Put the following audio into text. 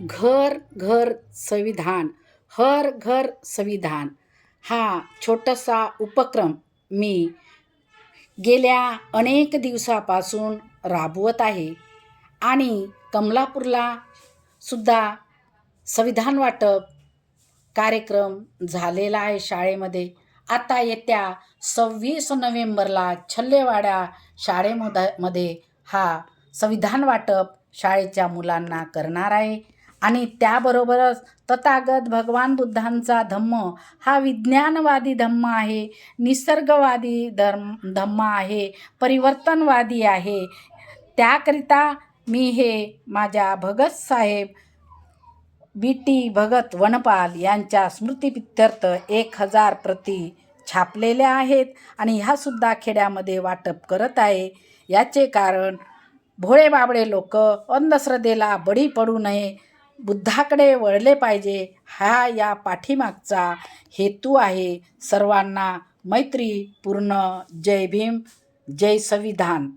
घर घर संविधान, हर घर संविधान हा छोटासा उपक्रम मी गेल्या अनेक दिवसापासून राबवत आहे आणि कमलापूरला सुद्धा संविधान वाटप कार्यक्रम झालेला आहे शाळेमध्ये. आता येत्या 26 नोव्हेंबरला छल्लेवाडा शाळेमध्ये हा संविधान वाटप शाळेच्या मुलांना करणार आहे. आणि त्याबरोबरच तथागत भगवान बुद्धांचा धम्म हा विज्ञानवादी धम्म आहे, निसर्गवादी धम्म आहे, परिवर्तनवादी आहे. त्याकरिता मी हे माझ्या भगतसाहेब BT भगत वनपाल यांच्या स्मृतिप्रित्यर्थ 1000 प्रती छापलेल्या आहेत आणि ह्यासुद्धा खेड्यामध्ये वाटप करत आहे. याचे कारण भोळे बाबडे लोक अंधश्रद्धेला बळी पडू नये, बुद्धाकडे वळले पाहिजे, हा या पाठीमागचा हेतू आहे. सर्वांना मैत्रीपूर्ण जय भीम, जय संविधान.